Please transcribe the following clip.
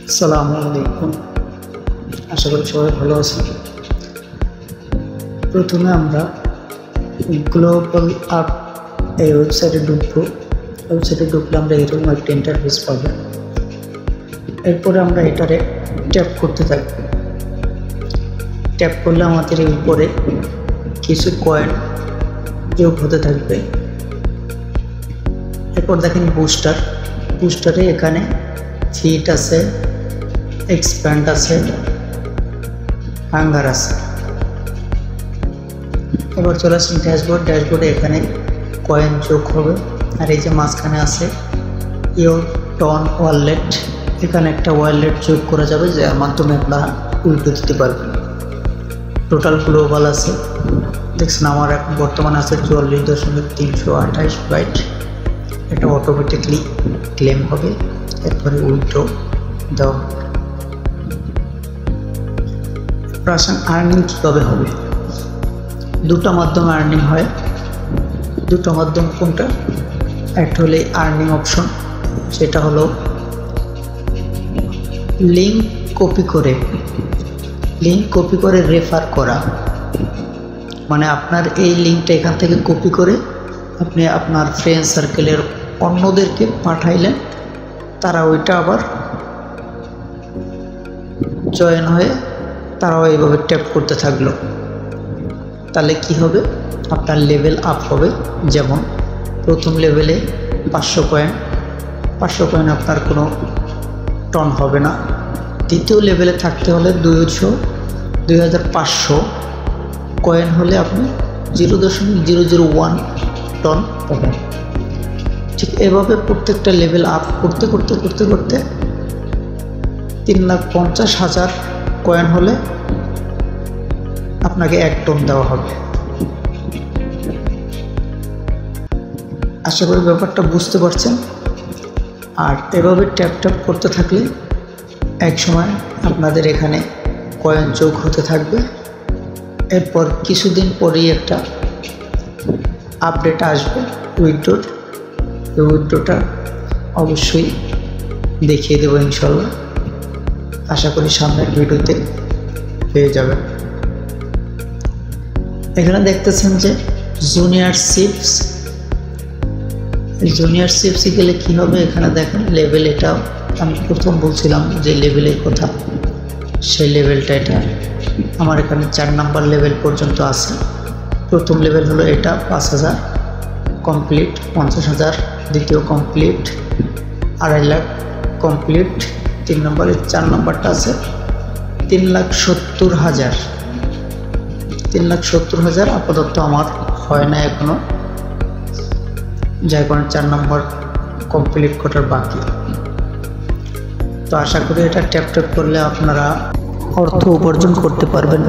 আসসালামু আলাইকুম। আশা করি সবাই ভালো আছেন। প্রথমে আমরা গ্লোবাল আপ এই ওয়েবসাইটে ঢুকবো। ওয়েবসাইটে ঢুকলে আমরা এরকম একটা ইন্টারফেস পাবো। এরপরে আমরা এটারে ট্যাপ করতে থাকবো। ট্যাপ করলে আমাদের এই উপরে কিছু কয়েন যোগ হতে থাকবে। এরপর দেখেন বুস্টারে এখানে ফিট আছে, এক্সপ্যান্ড আছে, হাঙ্গার আছে। এবার চলে আসুন ড্যাশবোর্ডে এখানে কয়েন যোগ হবে। আর এই যে মাঝখানে আছে ইওর টন ওয়ালেট, এখানে একটা ওয়ালেট যোগ করা যাবে যার মাধ্যমে আপনারা উইথড্র দিতে পারবেন। টোটাল গ্লোবাল আছে দেখছেন, আমার এখন বর্তমানে আছে 44.328 বাইট। এটা অটোমেটিকলি ক্লেম হবে, এরপরে উইথড্র দেওয়া হবে। আসেন আর্নিং কীভাবে হবে। দুটো মাধ্যমে আর্নিং হয়। দুটো মাধ্যম কোনটা? একটা হলে আর্নিং অপশন, সেটা হলো লিঙ্ক কপি করে রেফার করা। মানে আপনার এই লিঙ্কটা এখান থেকে কপি করে আপনি আপনার ফ্রেন্ড সার্কেলের অন্যদেরকে পাঠাইলেন, তারা ওইটা আবার জয়েন হয়ে তারাও এইভাবে ট্যাপ করতে থাকলো। তাহলে কি হবে? আপনার লেভেল আপ হবে। যেমন প্রথম লেভেলে 500 কয়েন আপনার কোনো টন হবে না। দ্বিতীয় লেভেলে থাকতে হলে 2500 কয়েন হলে আপনি 0.001 টন পাবেন। ঠিক এভাবে প্রত্যেকটা লেভেল আপ করতে 3,50,000 কয়েন হলে আপনাকে 1 টন দেওয়া হবে। আশা করি ব্যাপারটা বুঝতে পারছেন। আর এভাবে ট্যাপ করতে থাকলে এক সময় আপনাদের এখানে কয়েন যোগ হতে থাকবে। এরপর কিছুদিন পরেই একটা আপডেট আসবে উইথড্রোর। এই উইথড্রোটা অবশ্যই দেখিয়ে দেবো ইনশাল্লাহ। আশা করি সামনের ভিডিওতে পেয়ে যাবেন। এখানে দেখতেছেন যে জুনিয়র শিপসে গেলে কি হবে, এখানে দেখেন লেভেল। এটা আমি প্রথম বলছিলাম যে লেভেলের কথা, সেই লেভেলটা এটা আমার এখানে 4 নাম্বার লেভেল পর্যন্ত আছে। প্রথম লেভেল হলো এটা 5,000 কমপ্লিট, 50,000 দ্বিতীয় কমপ্লিট, 2.5 লাখ কমপ্লিট 3 নম্বরে। 4 নম্বরটা আছে 3,70,000 আপাতত আমার হয় না এখনো, যার কারণে 4 নম্বর কমপ্লিট করার বাকি। তো আশা করি এটা ট্যাপ করলে আপনারা অর্থ উপার্জন করতে পারবেন।